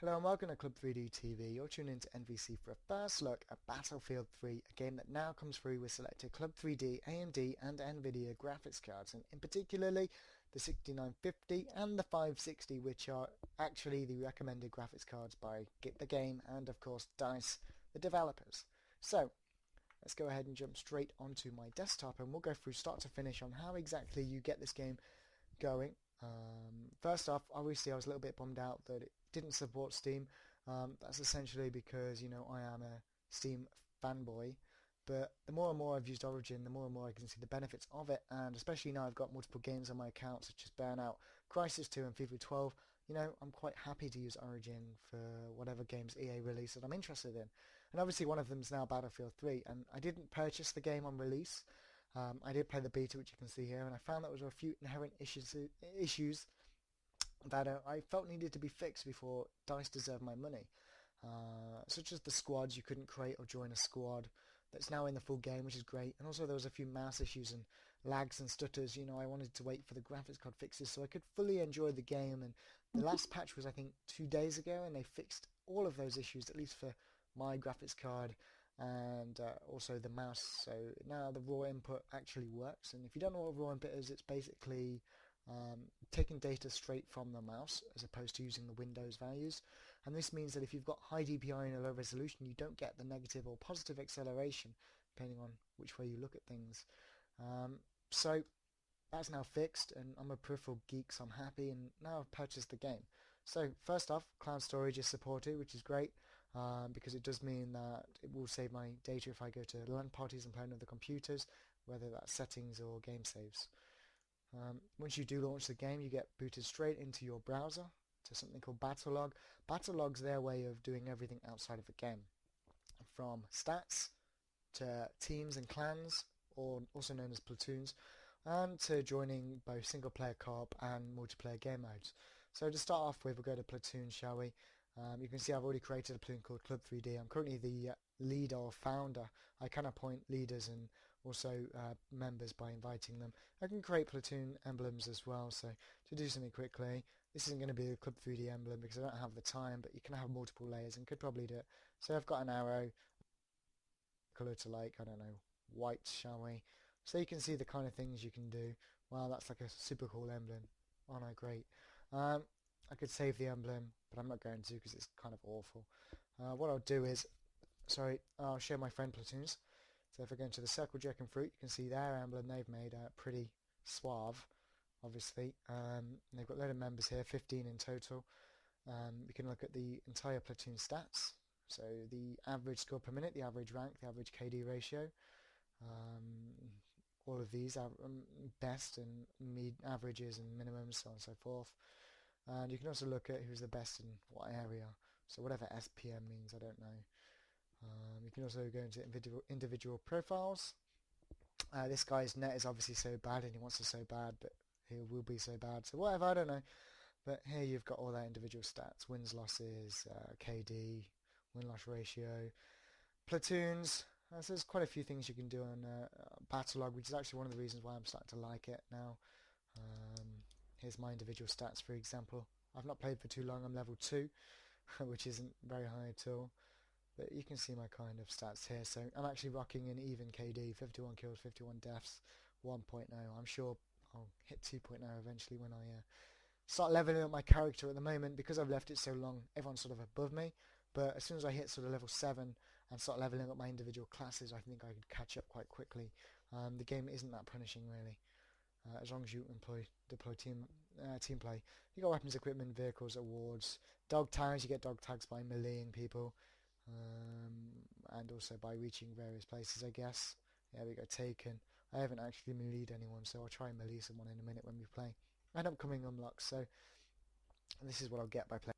Hello and welcome to Club3D TV. You're tuned into NVC for a first look at Battlefield 3, a game that now comes through with selected Club3D, AMD and Nvidia graphics cards, and in particularly the 6950 and the 560, which are actually the recommended graphics cards by Get the Game and of course DICE, the developers. So let's go ahead and jump straight onto my desktop and we'll go through start to finish on how exactly you get this game going. First off, obviously I was a little bit bummed out that it didn't support Steam. That's essentially because, I am a Steam fanboy, but the more and more I've used Origin, the more and more I can see the benefits of it, and especially now I've got multiple games on my account such as Burnout, Crisis 2 and FIFA 12, I'm quite happy to use Origin for whatever games EA release that I'm interested in. And obviously one of them is now Battlefield 3, and I didn't purchase the game on release. I did play the beta, which you can see here, and I found that there were a few inherent issues that I felt needed to be fixed before DICE deserved my money. Such as the squads, you couldn't create or join a squad that's now in the full game, which is great. And also there was a few mouse issues and lags and stutters. I wanted to wait for the graphics card fixes so I could fully enjoy the game. And the last patch was, I think, 2 days ago, and they fixed all of those issues, at least for my graphics card and also the mouse. So now the raw input actually works. And if you don't know what raw input is, it's basically taking data straight from the mouse as opposed to using the Windows values. And this means that if you've got high DPI and a low resolution, you don't get the negative or positive acceleration depending on which way you look at things. So that's now fixed, and I'm a peripheral geek, so I'm happy, and now I've purchased the game. So first off, cloud storage is supported, which is great, because it does mean that it will save my data if I go to LAN parties and play on other computers, whether that's settings or game saves. Once you do launch the game, you get booted straight into your browser to something called Battlelog. Battlelog's their way of doing everything outside of the game, from stats to teams and clans, or also known as platoons, and to joining both single-player co-op and multiplayer game modes. So to start off with, we'll go to platoon, shall we? You can see I've already created a platoon called Club3D. I'm currently the leader or founder. I can appoint leaders and also members by inviting them. I can create platoon emblems as well, so to do something quickly, this isn't going to be a Club3D emblem because I don't have the time, but you can have multiple layers and could probably do it. So I've got an arrow, colour to like, I don't know, white, shall we? So you can see the kind of things you can do. Wow, that's like a super cool emblem. Oh no, great. I could save the emblem, but I'm not going to because it's kind of awful. What I'll do is, I'll show my friend platoons. So if I go into the Circle Jerk and Fruit, you can see their emblem they've made pretty suave, obviously. They've got a load of members here, 15 in total. You can look at the entire platoon stats. So the average score per minute, the average rank, the average KD ratio. All of these are best and averages and minimums, so on and so forth. And you can also look at who's the best in what area. So whatever SPM means, I don't know. You can also go into individual profiles. This guy's net is obviously so bad and he wants to so bad, but he will be so bad. So whatever, I don't know. But here you've got all their individual stats. Wins, losses, KD, win-loss ratio, platoons. So there's quite a few things you can do on Battlelog, which is actually one of the reasons why I'm starting to like it now. Here's my individual stats, for example. I've not played for too long. I'm level 2, which isn't very high at all. But you can see my kind of stats here. So I'm actually rocking an even KD, 51 kills, 51 deaths, 1.0. I'm sure I'll hit 2.0 eventually when I start leveling up my character. At the moment, because I've left it so long, everyone's sort of above me. But as soon as I hit sort of level 7 and start leveling up my individual classes, I think I could catch up quite quickly. The game isn't that punishing, really. As long as you deploy team play. You got weapons, equipment, vehicles, awards, dog tags. You get dog tags by meleeing people, and also by reaching various places, I guess. There we go, taken. I haven't actually meleeed anyone, so I'll try and melee someone in a minute when we play. And upcoming unlocks, so this is what I'll get by playing.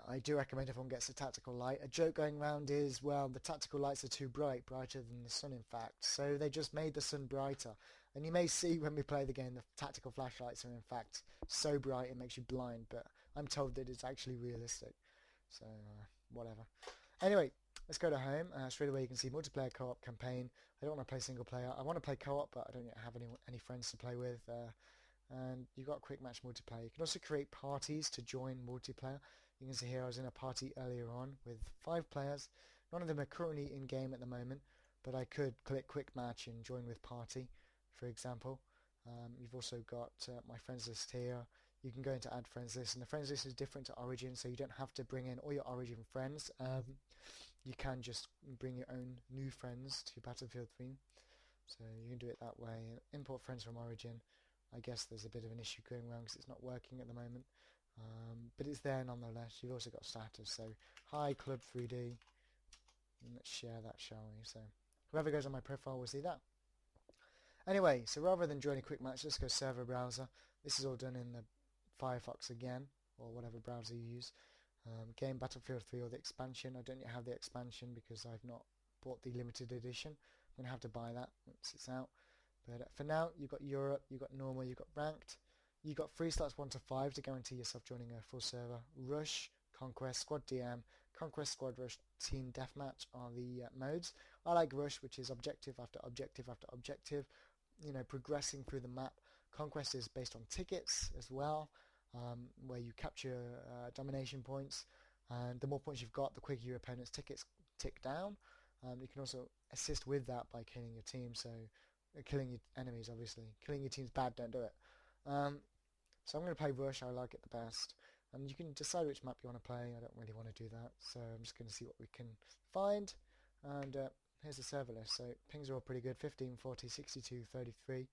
I do recommend everyone gets a tactical light. A joke going around is, well, the tactical lights are too bright, brighter than the sun in fact. So they just made the sun brighter. And you may see when we play the game, the tactical flashlights are in fact so bright it makes you blind, but I'm told that it's actually realistic. So, whatever. Anyway, let's go to home. Straight away you can see multiplayer co-op campaign. I don't want to play single player. I want to play co-op, but I don't yet have any friends to play with. and you've got quick match multiplayer. You can also create parties to join multiplayer. You can see here I was in a party earlier on with 5 players. None of them are currently in game at the moment, but I could click quick match and join with party, for example. You've also got my friends list here. You can go into add friends list, and the friends list is different to Origin, so you don't have to bring in all your Origin friends. You can just bring your own new friends to Battlefield 3. So you can do it that way. Import friends from Origin. I guess there's a bit of an issue going around because it's not working at the moment. But it's there nonetheless. You've also got status. So hi Club3D. Let's share that, shall we? So whoever goes on my profile will see that. Anyway, so rather than join a quick match, let's go server browser. This is all done in the Firefox again, or whatever browser you use. Game Battlefield 3 or the expansion. I don't yet have the expansion because I've not bought the limited edition. I'm going to have to buy that once it's out. But for now, you've got Europe, you've got normal, you've got ranked. You've got 3 slots 1 to 5 to guarantee yourself joining a full server. Rush, Conquest, Squad DM, Conquest, Squad Rush, Team Deathmatch are the modes. I like Rush, which is objective after objective after objective. You know, progressing through the map. Conquest is based on tickets as well, where you capture domination points, and the more points you've got, the quicker your opponent's tickets tick down. You can also assist with that by killing your team, so killing your enemies, obviously. Killing your team's bad, don't do it. So I'm going to play Rush, I like it the best. And you can decide which map you want to play. I don't really want to do that, so I'm just going to see what we can find. And here's the server list. So pings are all pretty good, 15, 40, 62, 33.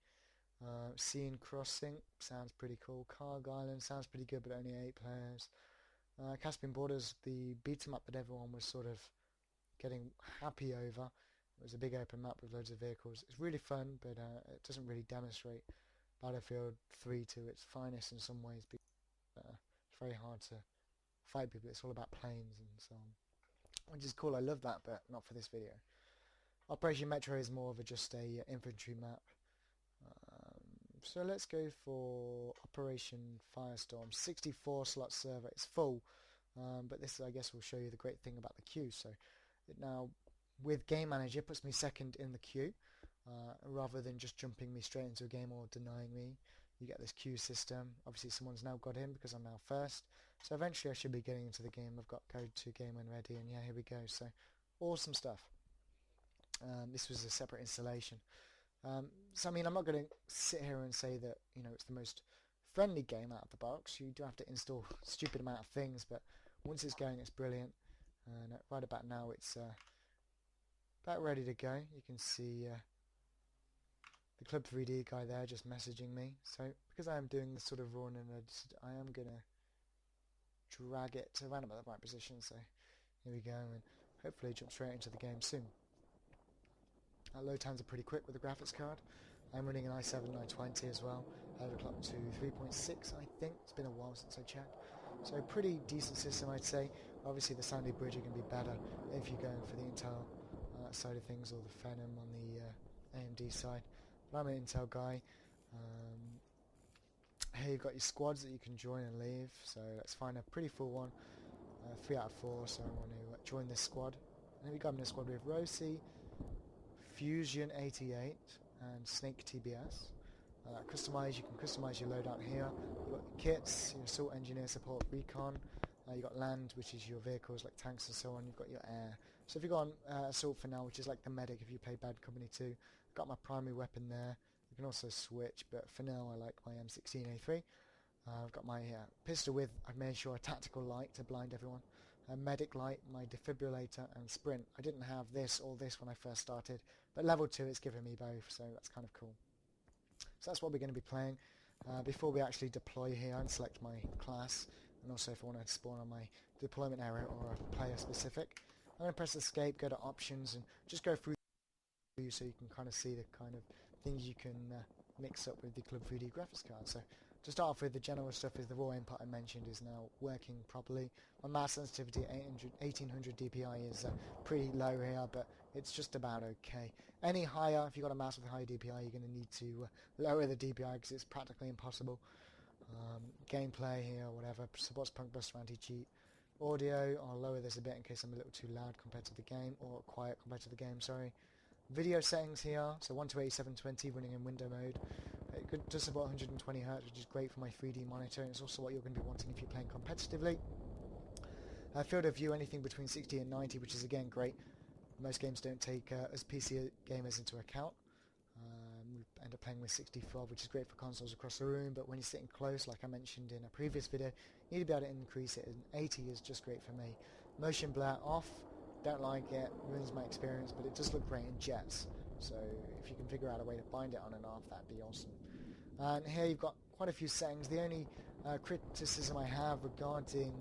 Scene Crossing sounds pretty cool. Carg Island sounds pretty good, but only 8 players. Caspian Borders, the beat 'em up that everyone was sort of getting happy over. It was a big open map with loads of vehicles. It's really fun, but it doesn't really demonstrate Battlefield 3 to its finest in some ways. It's very hard to fight people. It's all about planes and so on, which is cool. I love that, but not for this video. Operation Metro is more of just a infantry map. So let's go for Operation Firestorm. 64 slot server. It's full, but this I guess will show you the great thing about the queue. So it now with Game Manager puts me second in the queue, rather than just jumping me straight into a game or denying me. You get this queue system. Obviously someone's now got in because I'm now first. So eventually I should be getting into the game. I've got code to game when ready, and yeah, here we go. So awesome stuff. This was a separate installation. So I mean, I'm not going to sit here and say that, you know, it's the most friendly game out of the box. You do have to install a stupid amount of things, but once it's going, it's brilliant. And right about now, it's about ready to go. You can see the Club3D guy there just messaging me. So because I am doing this sort of raw and unedited, I am going to drag it to around about the right position. So here we go, and hopefully jump straight into the game soon. Load times are pretty quick with the graphics card. I'm running an i7 920 as well. Overclock to 3.6, I think. It's been a while since I checked. So pretty decent system, I'd say. Obviously the Sandy Bridge can be better if you're going for the Intel side of things, or the Phenom on the AMD side. But I'm an Intel guy. Here you've got your squads that you can join and leave. So let's find a pretty full one. 3 out of 4, so I want to join this squad. And then we got in a squad with Rosie, Fusion 88 and Snake TBS. Customize, you can customize your loadout here. You've got your kits, your assault engineer, support, recon. You've got land, which is your vehicles like tanks and so on. You've got your air. So if you've got assault for now, which is like the medic if you play Bad Company 2, I've got my primary weapon there. You can also switch, but for now I like my M16A3. I've got my pistol with, I've made sure, a tactical light to blind everyone. A medic light, my defibrillator, and sprint. I didn't have this or this when I first started, but level 2 it's given me both, so that's kind of cool. So that's what we're going to be playing. Before we actually deploy here and select my class, and also if I want to spawn on my deployment area or a player specific, I'm going to press escape, go to options, and just go through so you can kind of see the kind of things you can mix up with the Club3D graphics card. So to start off with, the general stuff is the raw input I mentioned is now working properly. My mouse sensitivity 1800 dpi is pretty low here, but it's just about okay. Any higher, if you've got a mouse with high DPI, you're going to need to lower the DPI because it's practically impossible. Gameplay here, whatever, supports Punk Buster anti-cheat. Audio, I'll lower this a bit in case I'm a little too loud compared to the game, or quiet compared to the game, sorry. Video settings here, so 1 to 8720 running in window mode. It does support 120 Hz, which is great for my 3D monitor, and it's also what you're going to be wanting if you're playing competitively. Field of view, anything between 60 and 90, which is again great. Most games don't take us PC gamers into account. We end up playing with 60 FOV, which is great for consoles across the room, but when you're sitting close, like I mentioned in a previous video, you need to be able to increase it, and 80 is just great for me. Motion blur off, don't like it, ruins my experience, but it does look great in jets, so if you can figure out a way to bind it on and off, that'd be awesome. And here you've got quite a few settings. The only criticism I have regarding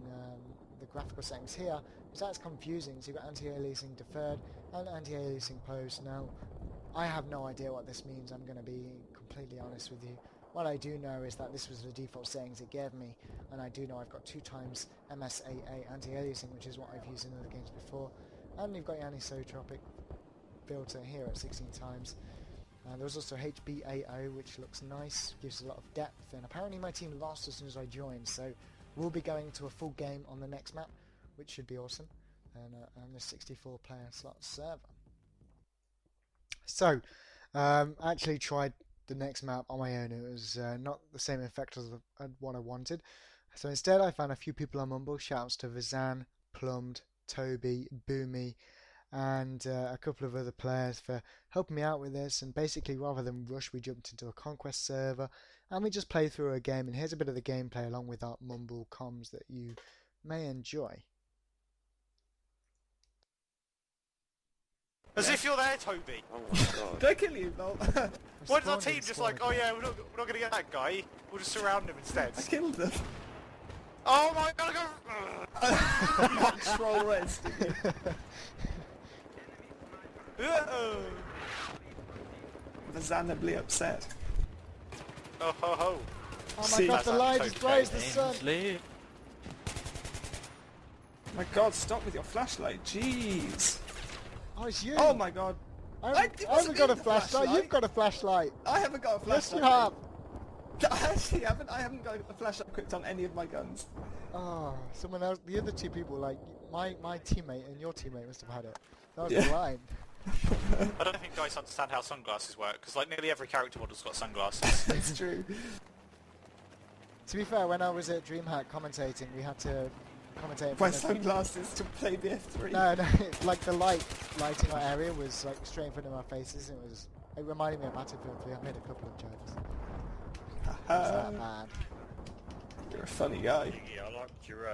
the graphical settings here is that it's confusing. So you've got anti-aliasing deferred and anti-aliasing post. Now, I have no idea what this means, I'm going to be completely honest with you. What I do know is that this was the default settings it gave me, and I do know I've got 2x MSAA anti-aliasing, which is what I've used in other games before, and you've got your anisotropic filter here at 16 times. There's also HBAO, which looks nice, gives a lot of depth, and apparently my team lost as soon as I joined, so we'll be going to a full game on the next map, which should be awesome, and the 64 player slot server. So, actually tried the next map on my own. It was not the same effect as what I wanted. So instead I found a few people on Mumble. Shouts to Vizan, Plumbed, Toby, Boomy, and a couple of other players for helping me out with this. And basically, rather than rush, we jumped into a conquest server and we just played through a game. And here's a bit of the gameplay along with our Mumble comms that you may enjoy. As if you're there, Toby. Oh my god. Don't kill you, Bolt. Why does our team just like, oh yeah, we're not going to get that guy, we'll just surround him instead? I killed them. Oh my god, Troll rest. Vizanably upset. Oh ho ho. Oh my god, the light just blows the sun! My god, stop with your flashlight, jeez. Oh, it's you! Oh my god. I haven't got a flashlight, you've got a flashlight! I haven't got a Yes, flashlight. you have! I actually haven't. I haven't got a flashlight equipped on any of my guns. Oh, someone else, the other two people, like, my teammate and your teammate must have had it. That was Yeah. blind. I don't think guys understand how sunglasses work, because like nearly every character model's got sunglasses. It's true. To be fair, when I was at DreamHack commentating, we had to commentate... My sunglasses to play the F3. No, like the lighting our area was like straight in front of our faces. It reminded me of Battlefield 3. I made a couple of jokes. It was that bad. You're a funny guy. Yeah, I liked your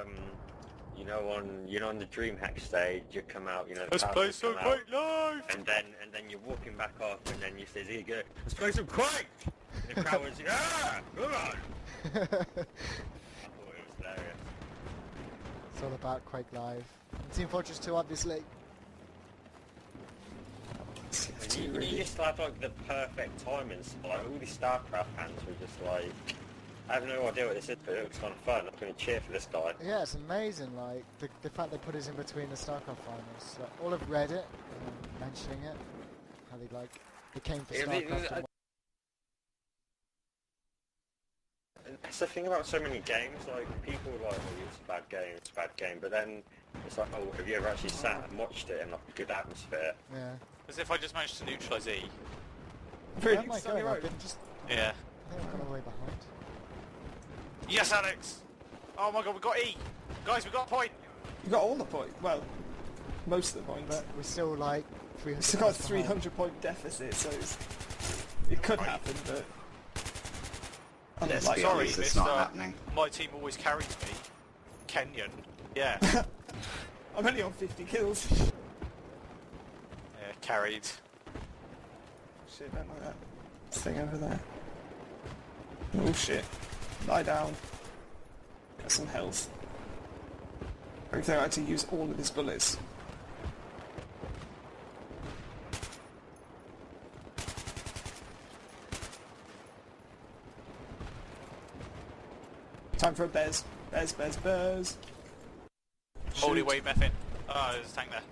you know on the DreamHack stage you come out, you know, Let's play some Quake live! and then you're walking back off and then you say, here you go, let's play some Quake! And the crowd was, yeah, come on! I thought it was hilarious. It's all about Quake Live. And Team Fortress 2, obviously. You just had like the perfect timing, so, like all these StarCraft fans were just like, I have no idea what this is, but it looks kind of fun. I'm going to cheer for this guy. Yeah, it's amazing. Like the fact they put us in between the StarCraft finals. Like, all of Reddit mentioning it, how they came for StarCraft. That's the thing about so many games, like, people are like, oh, it's a bad game, but then it's like, oh, have you ever actually sat and watched it in like a good atmosphere? Yeah. As if I just managed to neutralise E. Really? Oh my god, I've been just... Yeah. I think I've gone all the way behind. Yes, Alex! Oh my god, we got E! Guys, we got a point! You got all the points. Well, most of the points. But we're still like 300 We've still got a points behind. 300 point deficit, so it could happen, but... Let's be Sorry, honest, it's Mr. not happening. My team always carries me. Kenyan. Yeah. I'm only on 50 kills. Yeah, carried. Shit, don't like that. Thing over there. Oh shit. Lie down. Got some health. I think I had to use all of his bullets. Time for a Bez. Bez. Holy Shoot. wait, Meffin. Oh, there's a tank there.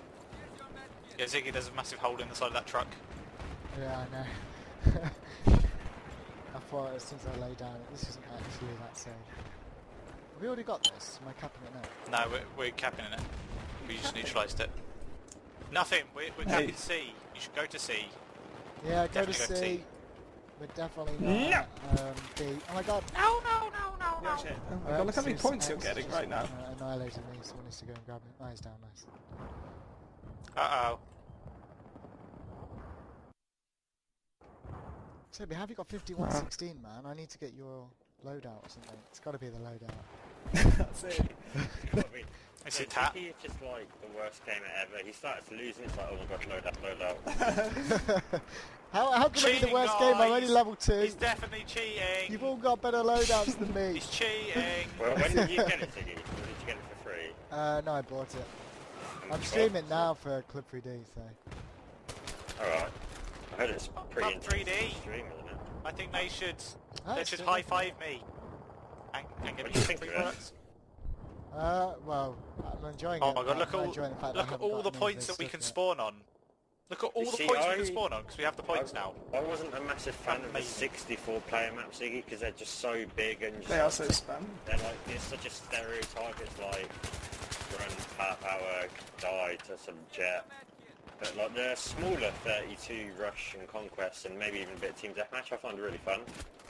Yeah, Ziggy, there's a massive hole in the side of that truck. Yeah, I know. I thought as soon as I lay down, this isn't actually that safe. Have we already got this? Am I capping it now? No, we're capping it. We just neutralised it. Nothing, we're capping C. You should go to C. Yeah, go to Definitely go to C. C. but definitely not B. Oh my god! No, no, no, no, Yeah, no. shit. Oh my god, look how many points you're getting right now. Annihilated me. Someone needs to go and grab him. Oh, he's down. Nice. Uh-oh. So, have you got 5116, man? I need to get your loadout or something. It's got to be the loadout. That's it. Is it tap? It's just like the worst game ever. He starts losing. It's like, oh my god, load up. How can it be the worst game? I'm only level 2. He's definitely cheating. You've all got better loadouts than me. He's cheating. Well, when did you get it, Ziggy? Or did you get it for free? No, I bought it. I'm streaming now for Club3D, so. Alright. I heard it's pretty Club 3D. stream, isn't it? I think they should still high five me. And give What me do you think free of it? products. Well, I'm enjoying it. Oh my god, look I'm at enjoying the fact look I at haven't all the gotten points any that we stuff can yet. spawn on. Look at all You the see, points we can spawn on, because we have the points now. I wasn't a massive fan of the Amazing. 64-player map, Ziggy, because they're just so big and just They are so spam. they're like, it's such a stereotype. It's like run power, die to some jet. But like the smaller 32 rush and conquest and maybe even a bit of team deathmatch, I find really fun.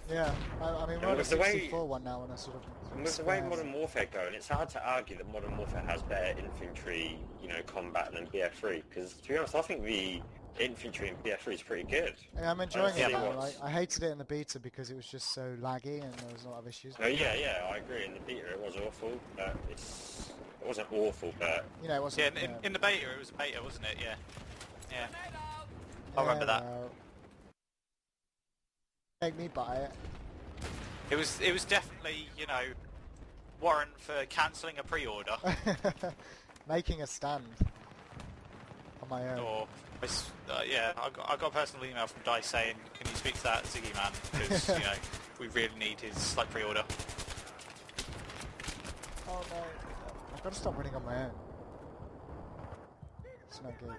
Yeah, I mean, we're on a with the way- 64 one now, and I sort of. And with the way Modern Warfare going, it's hard to argue that Modern Warfare has better infantry, combat than BF3. Because to be honest, I think the infantry in BF3 is pretty good. Yeah, I'm enjoying Yeah, it now. what's- I hated it in the beta because it was just so laggy and there was a lot of issues. Oh yeah, I agree. In the beta, it was awful. But it wasn't awful, but You know, it wasn't. Yeah, in the beta, it was a beta, wasn't it? Yeah. Yeah. I remember that. Well, make me buy it. It was definitely, warrant for cancelling a pre-order. Making a stand on my own. Or, yeah, I got a personal email from Dice saying, can you speak to that Ziggy man? Because, we really need his, pre-order. Oh no, I've got to stop running on my own. It's not good.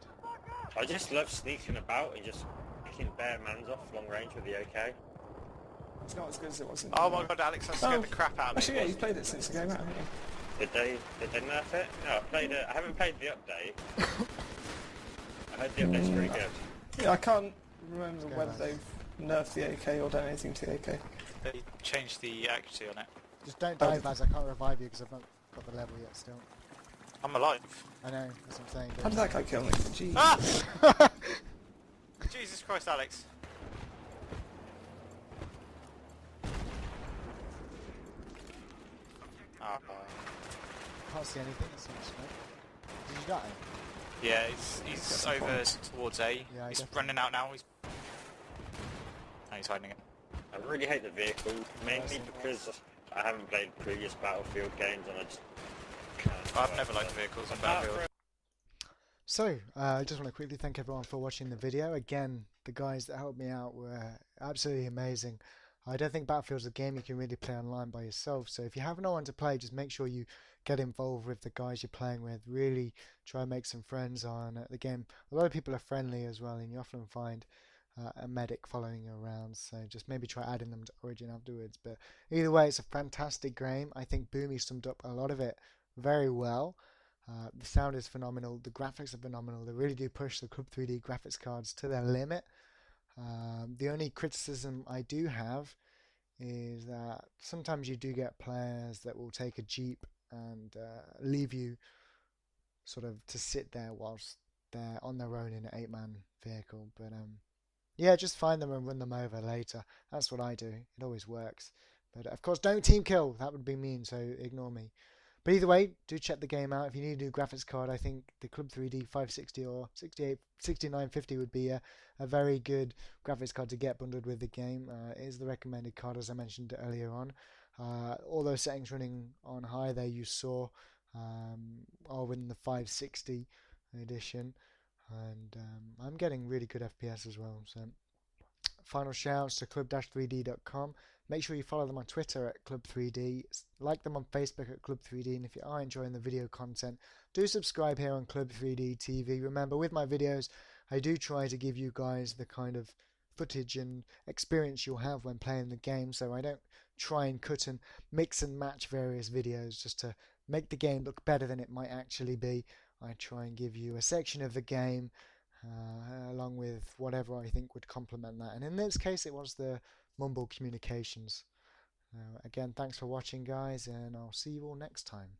I just love sneaking about and just picking bare mans off long range with the AK. It's not as good as it was in Oh my god, Alex, that scared the crap out of me. Actually, yeah, you've played it since the game out, haven't you? Did they nerf it? No, I haven't played the update. I heard the update's pretty good. Yeah, I can't remember go, whether lads. they've nerfed the AK or done anything to the AK. They changed the accuracy on it. Just don't die, Baz. I can't revive you because I've not got the level yet still. I'm alive. I know, that's what I'm saying. How did that guy kill me? Jeez. Ah! Jesus Christ, Alex. Oh, Can't see anything, it's not smoke. Did you die? yeah, he's some over points. towards A. Yeah, He's definitely. running out now. He's hiding it. I really hate the vehicle, mainly because I haven't played previous Battlefield games and I just can't. I've never liked vehicles on Battlefield. So, I just want to quickly thank everyone for watching the video. Again, the guys that helped me out were absolutely amazing. I don't think Battlefield's a game you can really play online by yourself, so if you have no one to play, just make sure you get involved with the guys you're playing with. Really try and make some friends on the game. A lot of people are friendly as well, and you often find a medic following you around, so just maybe try adding them to Origin afterwards. But either way, it's a fantastic game. I think Boomy summed up a lot of it very well. The sound is phenomenal, the graphics are phenomenal. They really do push the Club3D graphics cards to their limit. The only criticism I do have is that sometimes you do get players that will take a Jeep and leave you sort of to sit there whilst they're on their own in an 8-man vehicle. But yeah, just find them and run them over later. That's what I do. It always works. But of course, don't team kill. That would be mean, so ignore me. But either way, do check the game out. If you need a new graphics card, I think the Club3D 560 or 6950 would be a very good graphics card to get bundled with the game. It is the recommended card, as I mentioned earlier on. All those settings running on high there you saw are in the 560 edition. And I'm getting really good FPS as well. So final shouts to club-3d.com. Make sure you follow them on Twitter at Club3D, like them on Facebook at Club3D, and if you are enjoying the video content, do subscribe here on Club3D TV. Remember, with my videos, I do try to give you guys the kind of footage and experience you'll have when playing the game, so I don't try and cut and mix and match various videos just to make the game look better than it might actually be. I try and give you a section of the game along with whatever I think would complement that. And in this case, it was the Mumble Communications. Again, thanks for watching, guys, and I'll see you all next time.